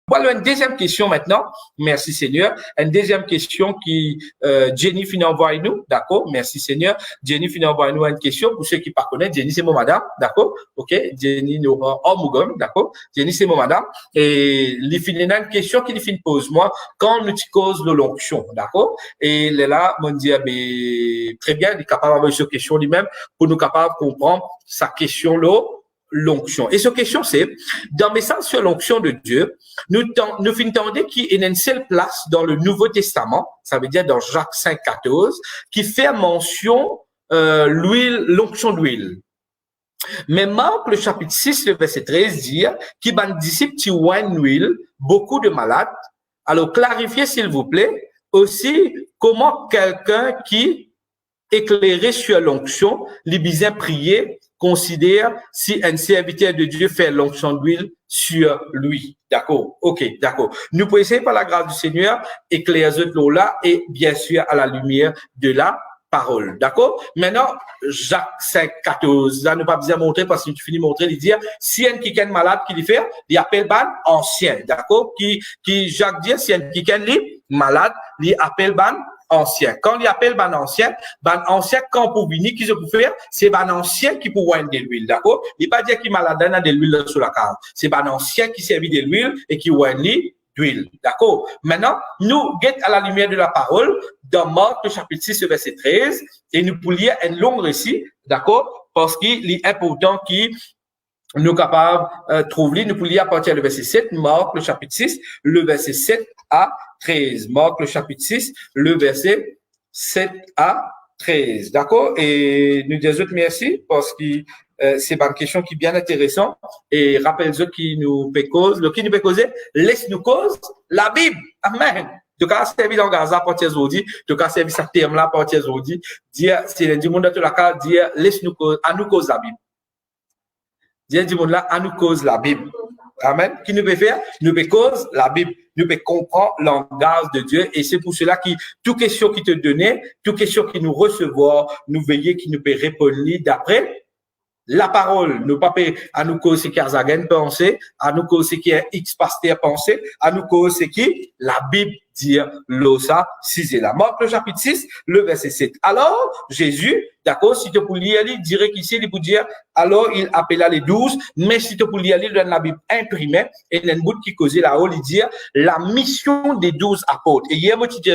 Voilà une deuxième question maintenant. Merci Seigneur. Une deuxième question qui Jenny finit envoyer nous, d'accord? Merci Seigneur. Jenny finit envoyer nous une question pour ceux qui ne connaissent. Jenny c'est mon madame, d'accord? Ok. Jenny nous Omugom, d'accord? Jenny c'est mon madame. Et il finit une question qui finit pose moi quand nous cause de l'onction, d'accord? Et là, mon Dieu, très bien, il est capable d'avoir cette question lui-même pour nous capable de comprendre sa question là. L'onction. Et cette question, c'est, dans le message sur l'onction de Dieu, nous entendons qu'il y a une seule place dans le Nouveau Testament, ça veut dire dans Jacques 5,14, qui fait mention l'onction d'huile. Mais Marc, le chapitre 6, le verset 13, dit qu'il y a des disciples qui ont l'huile, beaucoup de malades. Alors, clarifiez, s'il vous plaît, aussi comment quelqu'un qui éclairé sur l'onction, les besoins prier, considère si un serviteur de Dieu fait l'onction d'huile sur lui. D'accord? Ok, d'accord. Nous pouvons essayer par la grâce du Seigneur, éclairer cette là et bien sûr à la lumière de la parole. D'accord? Maintenant, Jacques 5,14. Là, nous pas besoin de montrer parce que tu finis de montrer, il dit, si un qui est malade, qui lui fait, il appelle ban ancien. D'accord? Qui Jacques dit, si un qui est malade, il appelle ban ancien. Quand il appelle ban ancien, quand pour venir, qui se peut faire, c'est ban ancien qui peut voir de l'huile, d'accord? Il pas dire qu'il malade dans de l'huile sur la carte. C'est ban ancien qui servit de l'huile et qui voit d'huile, d'accord? Maintenant, nous guettons à la lumière de la parole dans Marc, le chapitre 6, verset 13, et nous pour lire un long récit, d'accord? Parce qu'il est important qu'il nous capables trouver, nous pouvons lire à partir du verset 7, Marc, le chapitre 6, le verset 7 à 13. Marc, le chapitre 6, le verset 7 à 13. D'accord? Et nous disons merci parce que c'est une question qui est bien intéressante. Et rappelle-nous qui nous peut cause, le qui nous peut causer, laisse-nous cause la Bible. Amen. Tu as servi dans Gaza pour tes audits, tu as servi ce terme-là pour tes audits, dire, c'est le monde de la carte, dire, laisse-nous cause, à nous cause la Bible. Dire du monde là, à nous cause la Bible. Amen. Qui nous peut faire? Nous peut cause la Bible. Nous peut comprendre le langage de Dieu. Et c'est pour cela que toute question qui te donnait, toute question qui nous recevoir, nous veiller qui nous peut répondre d'après la parole. Nous pas à nous cause ce qu'Arzagen pensait, à nous cause ce qui est X pasteur pensait, à nous cause ce qui la Bible dit l'osa 6 et la Marc, le chapitre 6, le verset 7. Alors, Jésus, d'accord, si tu peux lire, il dirait qu'ici, il peut dire, alors il appela les 12, mais si tu peux lire, il donne la Bible imprimée, et il y a une bout qui causait là-haut, il dit, la mission des 12 apôtres. Et hier, moi, tu dis,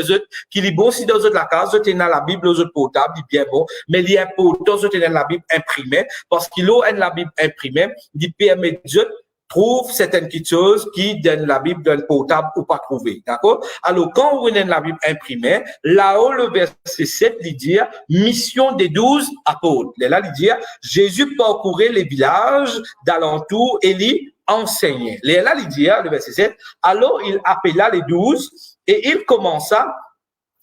qu'il est bon si dans la case, tu as la Bible, aux autres portables, il est bien bon, mais il est important, tu as la Bible imprimée, parce qu'il a la Bible imprimée, il permet Dieu trouve certaines petites choses qui donnent la Bible d'un portable ou pas trouver. D'accord? Alors, quand vous avez la Bible imprimée, là-haut, le verset 7, il dit, mission des 12 apôtres. Là, il dit, Jésus parcourait les villages d'alentour et il enseignait. Là, il dit, le verset 7, alors il appela les 12 et il commença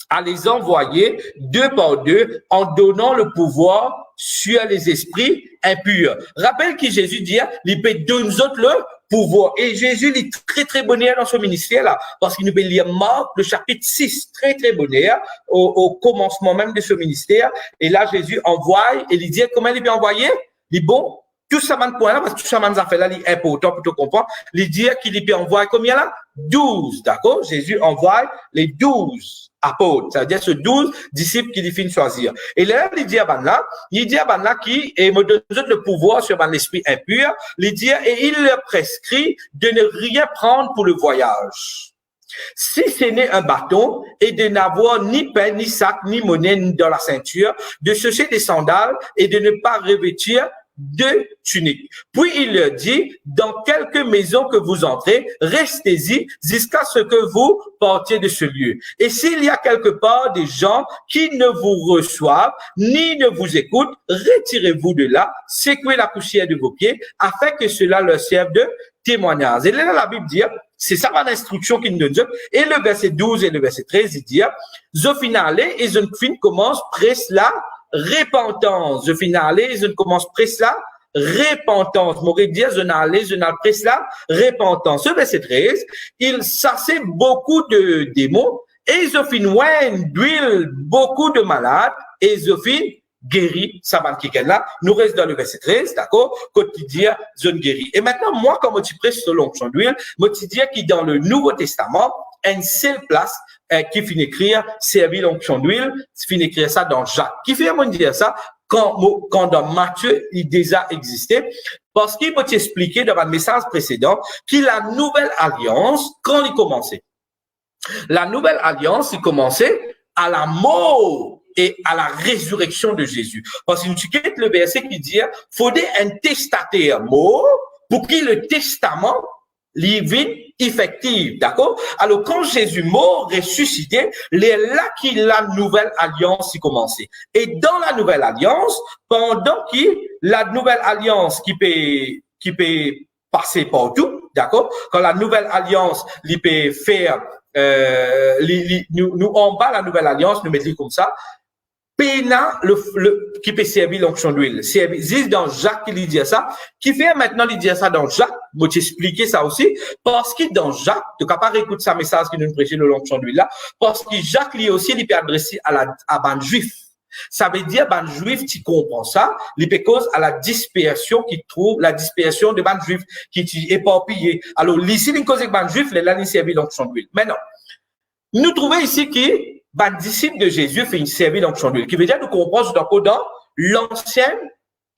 à les envoyer deux par deux en donnant le pouvoir sur les esprits impurs. Rappelle que Jésus dit, il peut donner nous autres le pouvoir. Et Jésus est très, très bonheur dans ce ministère-là, parce qu'il nous peut lire Marc, le chapitre 6, très, très bonheur, au commencement même de ce ministère. Et là, Jésus envoie, et il dit, comment il peut envoyer? Il dit, bon, tout ça, point-là, parce que tout ça, a fait là, il est important pour te comprendre. Il dit qu'il peut envoyer combien là? 12, d'accord? Jésus envoie les 12 apôtres, c'est-à-dire ce 12 disciples qu'il finit choisir. Et là, il dit à Banla, qui me donne le pouvoir sur l'esprit impur, il dit, et il leur prescrit de ne rien prendre pour le voyage. Si ce n'est un bâton et de n'avoir ni pain, ni sac, ni monnaie dans la ceinture, de chercher des sandales et de ne pas revêtir deux tuniques. Puis il leur dit, dans quelque maison que vous entrez, restez-y jusqu'à ce que vous partiez de ce lieu. Et s'il y a quelque part des gens qui ne vous reçoivent, ni ne vous écoutent, retirez-vous de là, secouez la poussière de vos pieds, afin que cela leur serve de témoignage. Et là, la Bible dit, c'est ça l'instruction qu'il nous donne. Et le verset 12 et le verset 13, il dit, je finale et je fin commence presque là, repentance. Je finale, je ne commence presque là, repentance. M'aurait dit, je n'allais presque là, repentance. Ce verset 13, il chassait beaucoup de démons et je fin d'huile beaucoup de malades et je fin guéri, ça va qui là. Nous restons dans le verset 13, d'accord? Quotidien, zone guérie. Et maintenant, moi, comme tu prêches sur l'onction d'huile, moi, tu dis qu'il dans le Nouveau Testament, une seule place qui finit écrire, servir l'onction d'huile, finit écrire ça dans Jacques. Qui fait moi dire ça? Quand dans Matthieu, il déjà existait, parce qu'il peut t'expliquer dans un message précédent que la nouvelle alliance, quand il commençait, la nouvelle alliance, il commençait à la mort et à la résurrection de Jésus. Parce que tu quittes le verset qui dit, faudrait un testataire mort pour que le testament vienne effectif, d'accord? Alors, quand Jésus mort, ressuscité, c'est là que la nouvelle alliance y commençait. Et dans la nouvelle alliance, pendant que la nouvelle alliance qui peut passer partout, d'accord? Quand la nouvelle alliance, il peut faire, nous en bas la nouvelle alliance, nous mettons comme ça, Péna, qui peut servir l'onction d'huile. C'est dans Jacques qui dit ça. Qui fait maintenant, il dit ça dans Jacques. Je vais t'expliquer ça aussi. Parce que dans Jacques, tu n'as pas écouter sa message qui nous prêchait de l'onction d'huile là. Parce que Jacques, lui aussi, il peut adresser à ban juif. Ça veut dire, ban juif, tu comprends ça. Il peut cause à la dispersion qui trouve, la dispersion de ban juif qui est éparpillé. Alors, ici, il cause de ban juif, là, il servir l'onction d'huile. Maintenant, nous trouvons ici que les disciples de Jésus fait une service d'onction d'huile, qui veut dire nous comprendre dans l'ancienne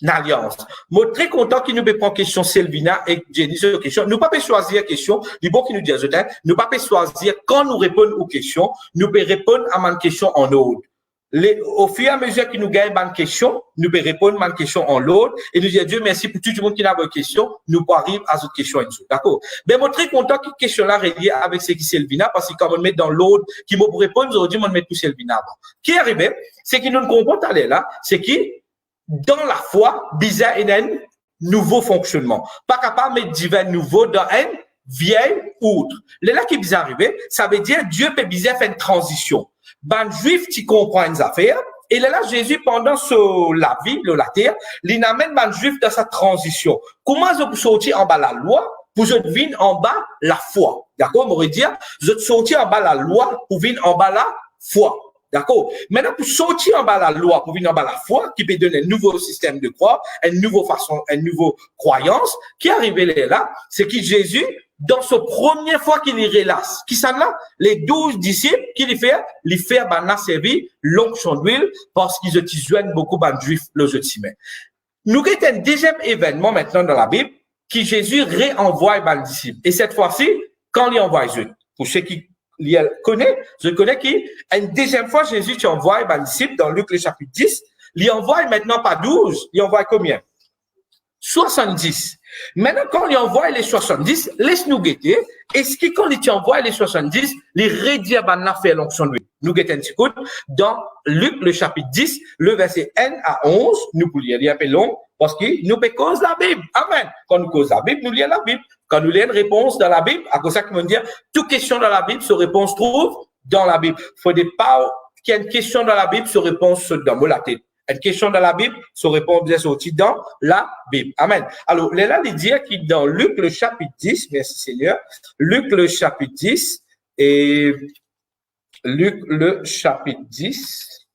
alliance. Je suis très content qu'il nous prenne question Selvina et Jenny sur la question. Nous ne pouvons pas choisir question, du bon qui nous dit, nous ne pouvons pas choisir quand nous répondons aux questions, nous pouvons répondre à ma question en ordre. Au fur et à mesure que nous gagnons une question, nous pouvons répondre à une question en l'autre et nous dire Dieu merci pour tout le monde qui n'a pas de question, nous pouvons arriver à cette question. D'accord? Mais je suis très content que cette question-là est reliée avec ce qui est Selvina parce que quand on met dans l'ordre qui m'a répondre, aujourd'hui, on met tout Selvina avant. Ce qui est arrivé, c'est que nous ne comprenons pas là, c'est que dans la foi, bizarre et un nouveau fonctionnement. Pas capable de mettre divin nouveau dans un vieil outre. Là qui est arrivé, ça veut dire Dieu peut bizarre faire une transition. Ben, juif, tu comprends une affaire. Et là, Jésus, pendant la Bible, la terre, il amène ben juif dans sa transition. Comment je peux sortir en bas la loi pour je venir en bas la foi? D'accord? On aurait dit, je sortir en bas la loi pour venir en bas la foi. D'accord? Maintenant, pour sortir en bas la loi, pour venir en bas la foi, qui peut donner un nouveau système de croire, une nouvelle façon, une nouvelle croyance, qui est arrivé là, c'est que Jésus, dans sa première fois qu'il y relasse, qui s'en là, les 12 disciples, qui les fait ben, servir l'onction d'huile, parce qu'ils utilisent beaucoup de juifs, le jeu de semaine. Nous avons un deuxième événement maintenant dans la Bible, qui Jésus réenvoie ben disciples. Et cette fois-ci, quand il envoie eux, pour ceux qui je connais une deuxième fois, Jésus envoie ben disciples dans Luc le chapitre 10, il envoie maintenant pas 12, il envoie combien? 70. Maintenant, quand il envoie les 70, laisse-nous guetter. Est-ce que quand il envoie les 70, les rédia banna fait l'onction de lui? Nous guettons un petit coup. Dans Luc, le chapitre 10, le verset 1 à 11, nous pouvons lire, il est un peu long, parce que nous pouvons cause la Bible. Amen. Quand nous cause la Bible, nous lisons la Bible. Quand nous lisons une réponse dans la Bible, à cause ça qu'ils vont dire, toute question dans la Bible, se réponse trouve dans la Bible. Il faut pas qu'il y ait une question dans la Bible, se réponse dans la tête. Une question dans la Bible, se répond bien sorti dans la Bible. Amen. Alors, là, il dit qu'il dans Luc le chapitre 10, merci Seigneur, Luc le chapitre 10 et Luc le chapitre 10,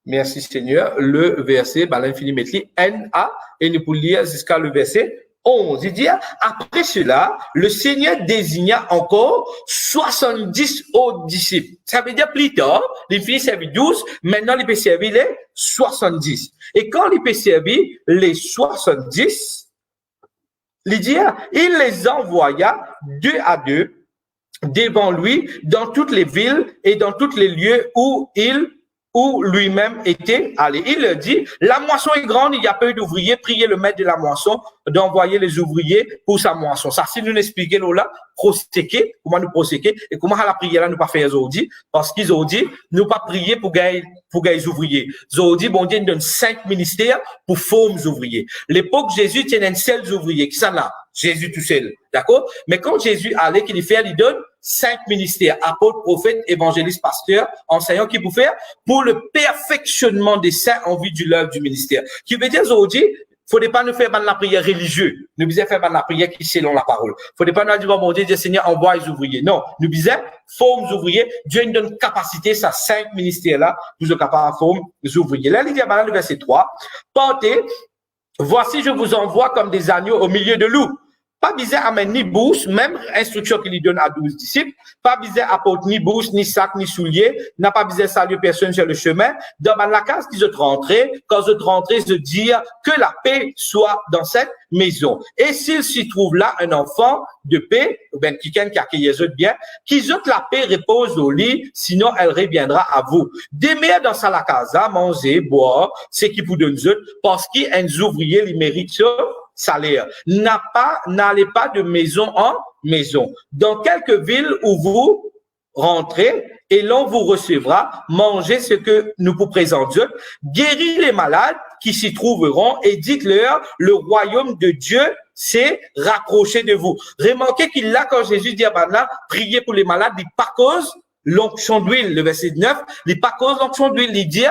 merci Seigneur, le verset, l'infini métri, N-A, et nous pouvons lire jusqu'à le verset 11. Il dit, après cela, le Seigneur désigna encore 70 autres disciples. Ça veut dire plus tard, il finit servir 12, maintenant il peut servir les 70. Et quand il peut servir les 70, il dit, il les envoya 2 à 2 devant lui dans toutes les villes et dans tous les lieux où lui-même était allé. Il leur dit, la moisson est grande, il y a peu d'ouvriers, priez le maître de la moisson d'envoyer les ouvriers pour sa moisson. Ça, si nous expliquons là, proséquer, comment nous proséquer, et comment à la prière là, nous pas faire aujourd'hui, parce qu'ils ont dit, nous pas prier pour gagner les ouvriers. Ils ont dit, bon Dieu, nous donne 5 ministères pour former les ouvriers. L'époque, Jésus tenait un seul ouvrier, qui s'en là? Jésus tout seul. D'accord? Mais quand Jésus allait, qu'il fait, il donne 5 ministères, apôtres, prophètes, évangélistes, pasteurs, enseignants, qui pour faire pour le perfectionnement des saints en vue de l'œuvre du ministère. Qui veut dire aujourd'hui, Faudrait pas nous faire la prière religieuse. Nous disons faire la prière qui selon la parole. Faudrait pas nous dire, bon Dieu, Seigneur, envoie les ouvriers. Non. Nous disons, forme les ouvriers. Dieu nous donne capacité, ça, 5 ministères là, pour être capable de former les ouvriers. Là, il dit, le verset 3. Partez. Voici, je vous envoie comme des agneaux au milieu de loups. Pas bizarre à ni bourse, même instruction qu'il lui donne à 12 disciples. Pas bizarre à porter ni bourse, ni sac, ni souliers. N'a pas bizarre saluer personne sur le chemin. Dans la case qu'ils ont rentré, quand ils ont rentré, se dire que la paix soit dans cette maison. Et s'il s'y trouve là un enfant de paix, ou bien quelqu'un qui accueille les autres bien, qu'ils autres la paix repose au lit, sinon elle reviendra à vous. Demeurez dans sa la casa, manger, boire, ce qui vous donne autres, parce qu'un ouvrier, il mérite ça. Salaire. N'allez pas de maison en maison. Dans quelque ville où vous rentrez et l'on vous recevra, mangez ce que nous vous présentons, guéris les malades qui s'y trouveront et dites-leur, le royaume de Dieu s'est rapproché de vous. Remarquez qu'il là, quand Jésus dit à Bana, priez pour les malades, il pas cause l'onction d'huile, le verset 9, il pas cause l'onction d'huile, il dit,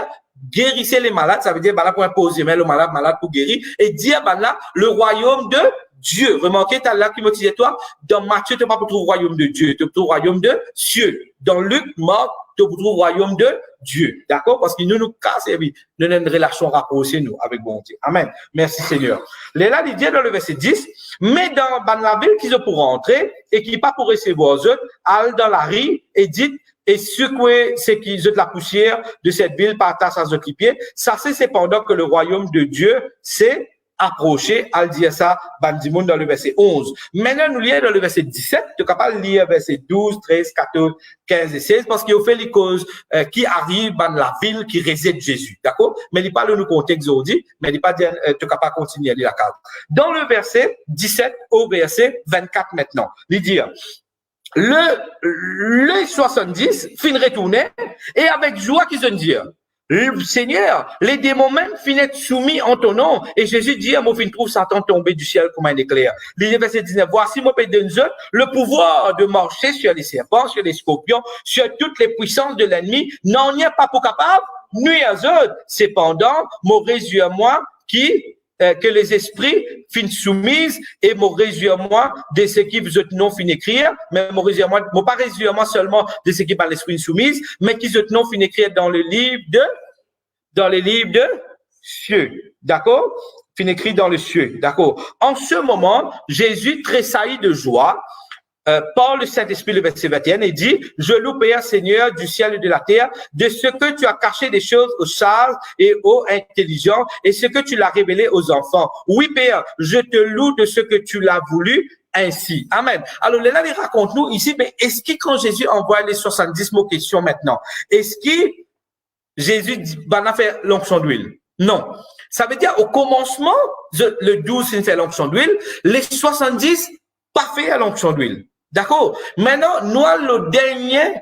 guérissez les malades, ça veut dire, bah là, pour imposer, mais le malade pour guérir, et dire, bah là, le royaume de Dieu. Remarquez, t'as là qui me disait, toi, dans Matthieu, tu n'as pas pour trouver le royaume de Dieu, tu trouves le royaume de cieux. Dans Luc, Marc, tu trouves le royaume de Dieu. D'accord? Parce qu'il nous casse, et puis, nous avons une relation rapprochée, nous, avec bon Dieu. Amen. Merci, Seigneur. Là, il dit dans le verset 10, mais dans la ville qu'ils ont pour rentrer, et qui pas pour recevoir eux, allent dans la rue, et dites, et secouer ce qui jette la poussière de cette ville par tasse à autres pieds. Ça, c'est cependant que le royaume de Dieu s'est approché. Al dire ça, Bandimoun dans le verset 11. Maintenant, nous lisons dans le verset 17. Tu es capable de lire verset 12, 13, 14, 15 et 16 parce qu'il fait les causes qui arrivent dans la ville qui réside Jésus. D'accord? Mais il parle de nous contexte aujourd'hui, mais il pas dire, tu es capable de continuer à lire la carte. Dans le verset 17 au verset 24 maintenant, il dit, le 70 fin retourner et avec joie qu'ils ont dit, Seigneur, les démons même finissent soumis en ton nom. Et Jésus dit, moi, fin trouve Satan tomber du ciel comme un éclair. Le verset 19, voici, moi, le pouvoir de marcher sur les serpents, sur les scorpions, sur toutes les puissances de l'ennemi, n'en y a pas pour capable, nuit à eux. Cependant, mon résume moi que les esprits finissent soumises et mon résume-moi de ce qui vous êtes non fin écrire, mais mon résume-moi, pas résume-moi seulement de ce qui par l'esprit soumise, mais qui êtes non fin écrire dans le livre de cieux. D'accord? Fin écrit dans le cieux. D'accord? En ce moment, Jésus tressaillit de joie, par le Saint-Esprit, le verset 21, et dit, je loue, Père, Seigneur du ciel et de la terre, de ce que tu as caché des choses aux sages et aux intelligents, et ce que tu l'as révélé aux enfants. Oui, Père, je te loue de ce que tu l'as voulu ainsi. Amen. Alors, là, il raconte nous ici, mais est-ce que quand Jésus envoie les 70 mots questions maintenant, est-ce que Jésus dit, on a fait l'onction d'huile? Non. Ça veut dire, au commencement, le 12, il fait l'onction d'huile, les 70, pas fait à l'onction d'huile. D'accord? Maintenant, nous avons le dernier,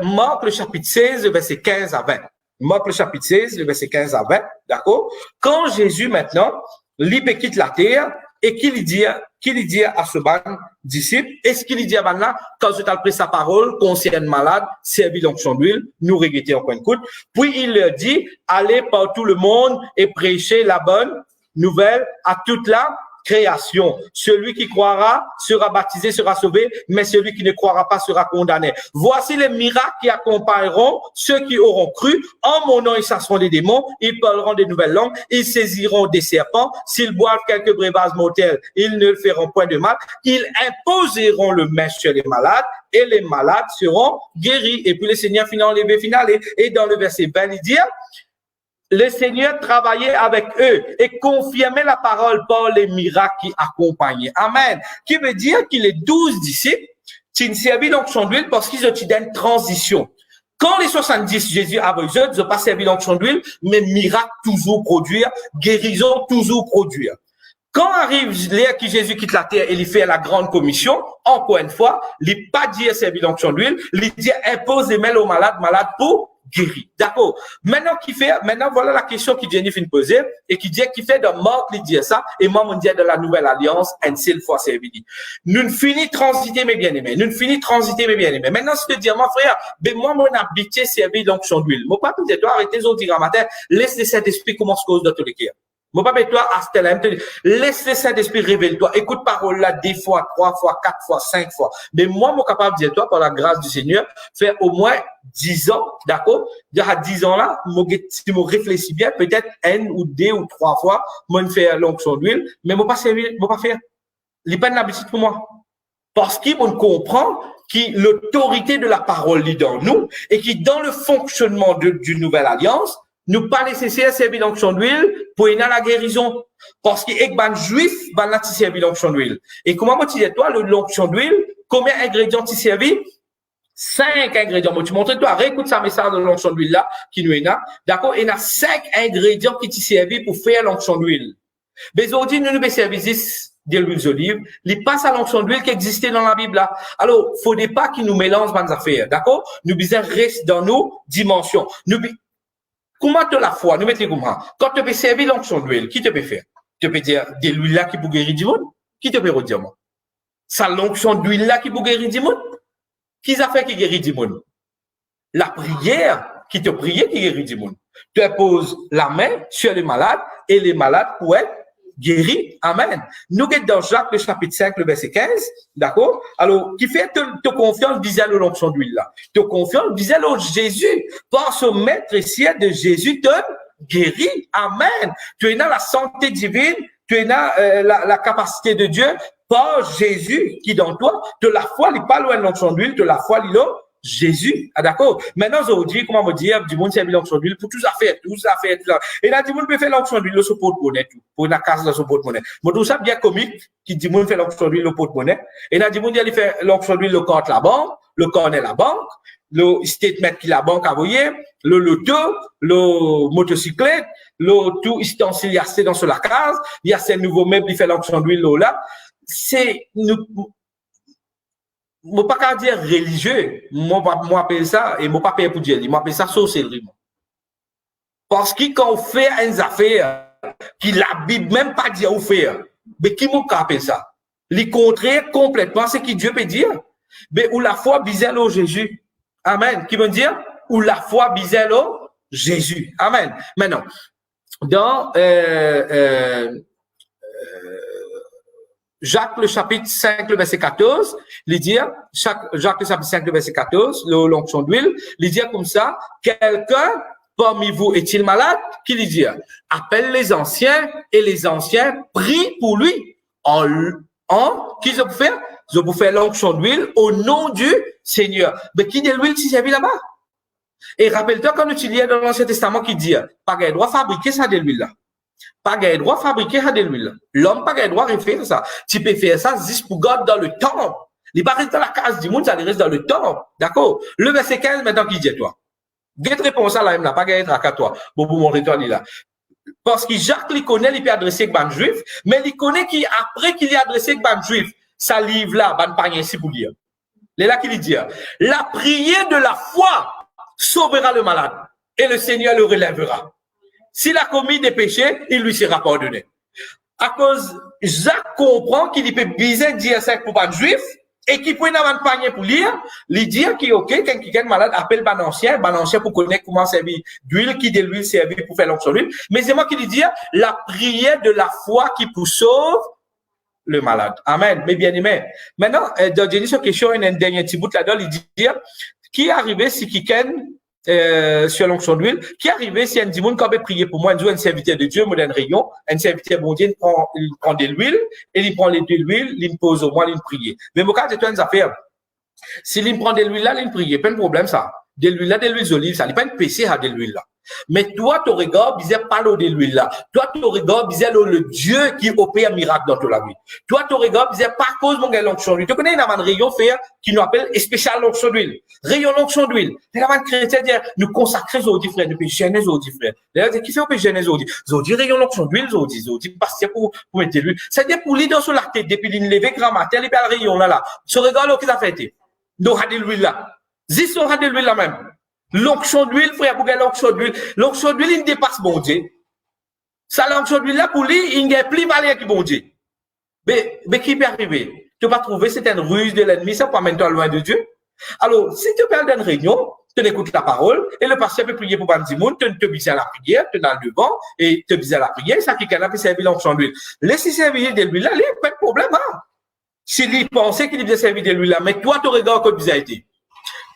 Marc, le chapitre 16, le verset 15 à 20. Marc, le chapitre 16, le verset 15 à 20. D'accord? Quand Jésus, maintenant, lui quitte la terre, et qu'il dit à ce ban disciple, est-ce qu'il dit à ban là, quand je t'ai pris sa parole, concerne malade, servi l'onction d'huile, nous regretter en coin de coûte. Puis il leur dit, allez par tout le monde et prêchez la bonne nouvelle à toute la création. Celui qui croira sera baptisé, sera sauvé, mais celui qui ne croira pas sera condamné. Voici les miracles qui accompagneront ceux qui auront cru. En mon nom, ils chasseront des démons, ils parleront des nouvelles langues, ils saisiront des serpents. S'ils boivent quelques breuvages mortels, ils ne feront point de mal. Ils imposeront le main sur les malades et les malades seront guéris. Et puis le Seigneur finit enlevé, finale. Et dans le verset 20, il dit, le Seigneur travaillait avec eux et confirmait la parole par les miracles qui accompagnaient. Amen. Qui veut dire que les 12 disciples, ils servi l'onction d'huile parce qu'ils ont eu une transition. Quand les 70, Jésus avait eux, ils n'ont pas servi l'onction d'huile, mais miracle toujours produire, guérison toujours produire. Quand arrive l'heure que Jésus quitte la terre et il fait la grande commission, encore une fois, il n'est pas dit servir l'onction d'huile, il dit impose les mains aux malades pour guéri. D'accord. Maintenant, voilà la question qui Jenny vient poser et qui fait dans Marc, il dit ça, et moi, on dit de la nouvelle alliance, une seule fois servi. Nous ne finissons transiter, mes bien-aimés. Maintenant, si tu dis, mon frère, ben, moi, mon habitué servi l'onction d'huile. Mon papa, tu dois arrêter les autres matin, laisse le Saint-Esprit commencer cause de tous les cœurs. Mon papa et toi, Astella, laisse le Saint-Esprit révèle-toi. Écoute parole là, des fois, 3 fois, 4 fois, 5 fois. Mais moi, mon capable de dire, toi, par la grâce du Seigneur, faire au moins 10 ans, d'accord? À 10 ans là, si je réfléchis bien, peut-être 1 ou 2 ou 3 fois, moi, je fais l'onction d'huile, mais moi, pas servir, moi, pas faire. Il n'est pas une habitude pour moi. Parce qu'il faut comprendre que l'autorité de la parole est dans nous et qui, dans le fonctionnement d'une nouvelle alliance, nous pas nécessaire servir l'onction d'huile pour aider la guérison. Parce que ban juif, ban là, tu servis l'onction d'huile. Et comment moi, tu dis, toi, l'onction d'huile, combien d'ingrédients tu servis? 5 ingrédients. Moi, tu montres, toi, réécoute ça message de l'onction d'huile là, qui nous est là. D'accord? Il y a 5 ingrédients qui tu servis pour faire l'onction d'huile. Mais aujourd'hui, nous nous servons de l'huile d'olive, il passe à l'onction d'huile qui existait dans la Bible là. Alors, faudrait pas qu'ils nous mélangent les affaires. D'accord? Nous besoin rester dans nos dimensions. Comment te la foi? Nous mettons comment? Quand tu peux servir l'onction d'huile, qui te peut faire? Tu peux dire de l'huile là qui peut guérir du monde? Qui te peut redire moi? Ça l'onction d'huile là qui peut guérir du monde? Qui a fait qui guérit du monde? La prière qui te prie qui guérit du monde. Tu poses la main sur les malades et les malades pourraient être guéris. Amen. Nous sommes dans Jacques le chapitre 5, le verset 15. D'accord? Alors, qui fait te confiance vis-à-vis de l'onction d'huile là? Te confiance vis-à-vis de Jésus. Parce que maître ciel de Jésus te guérit. Amen. Tu es dans la santé divine. Tu es dans la capacité de Dieu par Jésus qui dans toi. De la foi, il n'est pas loin de l'onction d'huile. De la foi, il est là. Jésus, ah d'accord. Maintenant, aujourd'hui, comment me dire, du monde servi l'onction d'huile pour tout ça faire, tout ça. Et là, du monde peut faire l'onction d'huile, le porte-monnaie, tout, pour une case dans son porte-monnaie. Moi, tout ça bien comique, qui dit, monde fait l'onction d'huile, le porte-monnaie. Et là, du monde, il fait l'onction d'huile, le compte la banque, le cornet la banque, le statement qui la banque a envoyé, le loto, le motocyclette, le tout ustensile, il y a c'est dans la case, il y a ces nouveaux meubles, il fait l'onction d'huile, là. C'est, moi pas qu'à dire religieux, moi appelle ça et moi pas payer pour dire, moi appelle ça sorcellerie. Parce que quand on fait une affaire qui la Bible même pas dit où faire, mais qui m'ont appelle ça? Les contraire complètement ce que Dieu peut dire. Mais où la foi biselle au Jésus. Amen. Qui veut dire où la foi biselle au Jésus. Amen. Maintenant, dans Jacques le chapitre 5, le verset 14, il dit, Jacques le chapitre 5, le verset 14, l'onction d'huile, il dit comme ça, quelqu'un parmi vous est-il malade? Qui lui dit, appelle les anciens et les anciens prient pour lui. Qui je peux faire? Je peux faire l'onction d'huile au nom du Seigneur. Mais qui de l'huile si servi là-bas? Et rappelle-toi quand tu lis dans l'Ancien Testament qui dit, pas qu'il doit fabriquer ça de l'huile là. Pas qu'il doit fabriquer ça de l'huile. L'homme pas qu'il doit refaire ça. Tu peux faire ça juste pour garder dans le temple. Il pas rester dans la case du monde, ça reste dans le temple. D'accord? Le verset 15 maintenant qui dit toi. Get réponse à la même là, pas qu'il à toi. Bon, pour montrer toi là. Parce que Jacques il connaît, il peut adresser avec ban juif, mais il connaît qu'après qu'il est adressé avec ban juif, ça livre là, ban pas ainsi pour lire. C'est là qu'il dit, la prière de la foi sauvera le malade et le Seigneur le relèvera. S'il a commis des péchés, il lui sera pardonné. À cause, Jacques comprend qu'il peut bien dire ça pour ban juif et qu'il peut avoir un panier pour lire, lui dire qu'il ok, quand quelqu'un est malade, appelle ban ancien pour connaître comment servir d'huile, qui de l'huile servir pour faire l'onction d'huile. Mais c'est moi qui lui dis, la prière de la foi qui pour sauve le malade. Amen. Mais bien aimé. Maintenant, dans une question, il y a un dernier petit bout là-dedans, il dit, qui est arrivé si quelqu'un sur l'onction d'huile, qui est arrivé si un dimanche quand il prier pour moi, un serviteur de Dieu, moi d'un rayon, un serviteur bon Dieu, il prend de l'huile, et il prend de l'huile, il pose au moins, il prie. Mais mon cas, c'est une affaire. S'il prend de l'huile là, il prie, pas de problème ça. De l'huile là, de l'huile d'olive, ça n'est pas une PC à de l'huile là. Mais toi, tu regardes, bizarre, pas l'eau de l'huile là. Toi, tu regardes, bizarre, le Dieu qui opère un miracle dans ta vie. Toi, tu regardes, bizarre, par cause mon gars l'onction d'huile. Tu connais, il y a un rayon faire qui nous appelle spécial l'onction d'huile. Rayon l'onction d'huile. Il y a un chrétien dire, nous consacrer aux frères, nous gêner aux frères. D'ailleurs, qui fait on peut gêner aux Zodi, rayon l'onction d'huile, Zodi, passer pour mettre l'huile. C'est-à-dire pour lui dans sur la tête, depuis qu'il levé grand matin, il y a le rayon là. Ce regarde, là, qu'il a fait. Nous, on a de l'huile là. Zis, on a de l'huile là même. L'onction d'huile, frère, pour l'onction d'huile. L'onction d'huile, il dépasse bon Dieu. Ça, l'onction d'huile là, pour lui, il n'y a plus valeur que bon Dieu. Mais qui peut arriver? Tu vas trouver, c'est une ruse de l'ennemi, ça peut mettre toi loin de Dieu. Alors, si tu parles d'une réunion, tu écoutes la parole, et le pasteur peut prier pour bandi moun, tu bises à la prière, tu es dans le devant, et tu bises à la prière, ça qui peut servir l'onction d'huile. Laissez servir de l'huile là, il n'y a pas de problème, hein. S'il pensait qu'il devait servir de l'huile là, mais toi, tu regardes comme ça a été.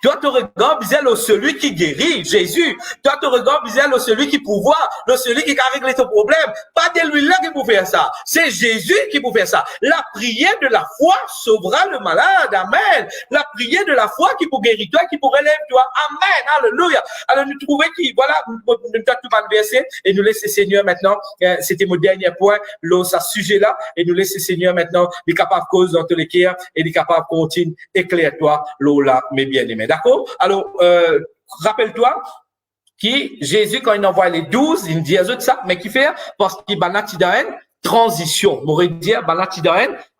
Toi, tu regardes bizarre celui qui guérit, Jésus. Toi, tu regardes bizarre celui qui pouvoir, celui qui a réglé ton problème. Pas de lui là qui peut faire ça. C'est Jésus qui peut faire ça. La prière de la foi sauvera le malade. Amen. La prière de la foi qui peut guérir toi, qui peut relèver toi. Amen. Alléluia. Alors, nous trouvons qui, voilà, nous tout mal verser et nous laisser Seigneur maintenant. C'était mon dernier point, ce sujet-là. Et nous laisser Seigneur maintenant, les capables cause dans tous les cas et les capables continue, éclaire-toi, là, mes bien-aimés. D'accord? Alors, rappelle-toi qui Jésus, quand il envoie les 12, il dit à eux ça, mais qui fait? Parce qu'il y a une transition. M'aurait dit,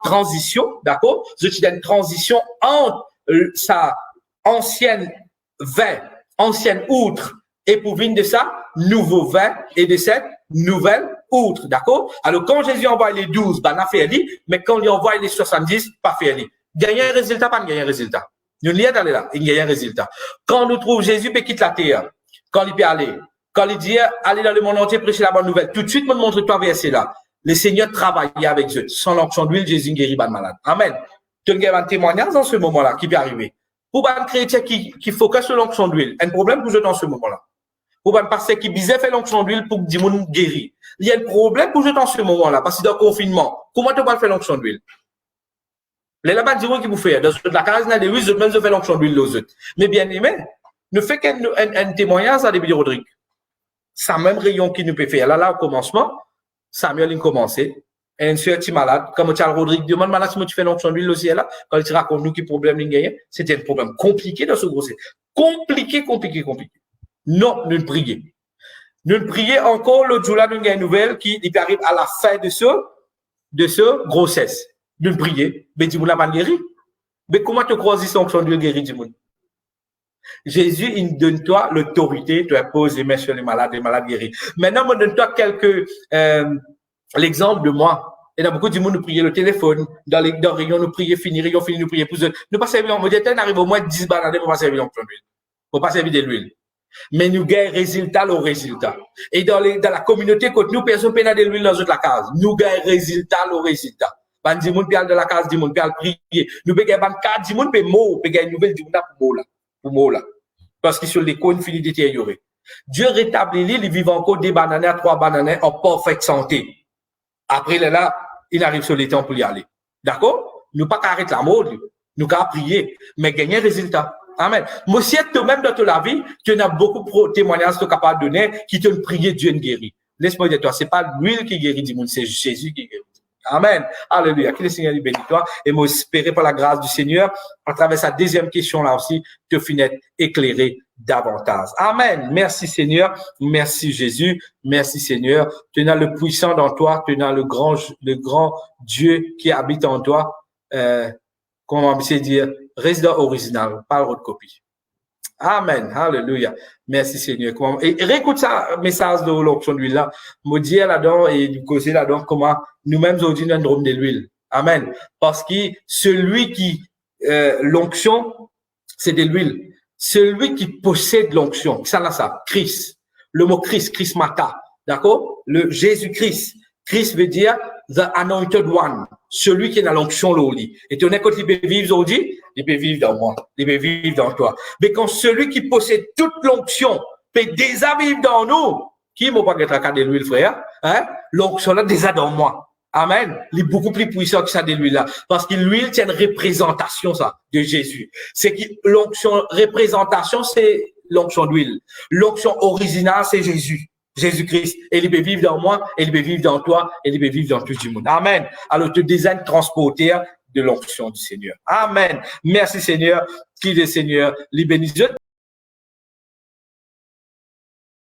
transition, d'accord? Je dis une transition entre sa ancienne vin, ancienne outre, et pour venir de ça, nouveau vin, et de cette nouvelle outre, d'accord? Alors, quand Jésus envoie les 12, n'a fait lui, mais quand il envoie les 70, pas fait lui. Gagner un résultat, pas gagner un résultat. Nous n'y allons là, il y a un résultat. Quand nous trouvons Jésus peut quitter la terre, quand il peut aller, quand il dit allez dans le monde entier prêcher la bonne nouvelle, tout de suite, me montre-toi verset là. Le Seigneur travaillait avec eux. Sans l'onction d'huile, Jésus guérit les malades. Amen. Tu as un témoignage dans ce moment-là qui peut arriver. Pour un chrétien qui focus sur l'onction d'huile, un problème pour eux dans ce moment-là. Pour un pasteur qui bisait faire l'onction d'huile pour que des gens guérit. Il y a un problème pour eux dans ce moment-là, parce que dans le confinement, comment tu vas faire l'onction d'huile? Les là-bas diront qu'ils vous font. Dans la case, il y a des rues, même je fais l'onction d'huile aux autres. Mais bien aimé, ne fait qu'un témoignage à début de Rodrigue. Ça même rayon qui nous peut faire. Là, au commencement, Samuel, il commençait. Et un seul petit malade, comme tu as Rodrigue, demande malade si tu fais l'onction d'huile aussi là, quand tu racontes nous qui problème il gagne, c'était un problème compliqué dans ce grossesse. Compliqué. Non, nous prions. Nous prions encore l'autre jour là, nous avons une nouvelle qui arrive à la fin de ce grossesse. Nous prions, mais du monde n'a pas guéri. Mais comment tu crois que c'est l'onction d'huile guérit du monde? Jésus, il donne toi l'autorité de imposer les mains sur les malades guéris. Maintenant, je donne toi l'exemple de moi. Et dans beaucoup de monde, nous prions le téléphone, dans les réunions, nous prions, nous prions pour eux. Nous pas servir, on dit, on arrive au moins 10 balades pour pas servir l'onction d'huile. Pour pas servir de l'huile. Mais nous gagnons résultat au résultat. Et dans la communauté, quand nous, personne ne de l'huile dans la case. Nous gagnons résultat au résultat. Ban di moun pial de la case, di moun pial prier. Nous pe ban carte, di moun pe mot, pe une nouvelle di moun pour mot là. Parce que sur les cônes fini détérioré. Dieu rétablit il vit encore des bananes, 3 bananes en parfaite santé. Après là, il arrive sur les temps pour y aller. D'accord? Nous pas arrêter la mode, nous qu'à prier, mais gagner résultat. Amen. Moi, si toi-même dans ta vie, tu as beaucoup de témoignages que tu es capable de donner qui te prier Dieu guérit. Laisse-moi dire toi, c'est pas l'huile qui guérit du monde, c'est Jésus qui guérit. Amen. Alléluia. Que le Seigneur lui bénisse toi. Et moi, espérer par la grâce du Seigneur, à travers sa deuxième question là aussi, te finir éclairer davantage. Amen. Merci Seigneur. Merci Jésus. Merci Seigneur. Tu as le puissant dans toi. Tu as le grand Dieu qui habite en toi. Comment on peut dire? Résident original. Pas le copie. Amen. Alléluia. Merci Seigneur. Et réécoute ça, message de l'onction d'huile là. Me dire là-dedans et du causer là-dedans comment nous-mêmes aujourd'hui nous avons de l'huile. Amen. Parce que celui qui, l'onction, c'est de l'huile. Celui qui possède l'onction, ça là, ça, Christ. Le mot Christ, Chrismata. D'accord? Le Jésus-Christ. Christ veut dire the anointed one. Celui qui est dans l'onction là, et tu connais quand il peut vivre aujourd'hui, il peut vivre dans moi, il peut vivre dans toi. Mais quand celui qui possède toute l'onction peut déjà vivre dans nous, qui m'a pas être de l'huile, frère, hein? L'onction là déjà dans moi. Amen. Il est beaucoup plus puissant que ça de l'huile là. Parce que l'huile, c'est une représentation, ça, de Jésus. C'est que l'onction, représentation, c'est l'onction d'huile. L'onction originale, c'est Jésus. Jésus-Christ. Et il peut vivre dans moi, et il peut vivre dans toi, et il peut vivre dans tout le monde. Amen. Alors, tu désignes transporter de l'onction du Seigneur. Amen. Merci Seigneur. Qui le Seigneur, les bénisse.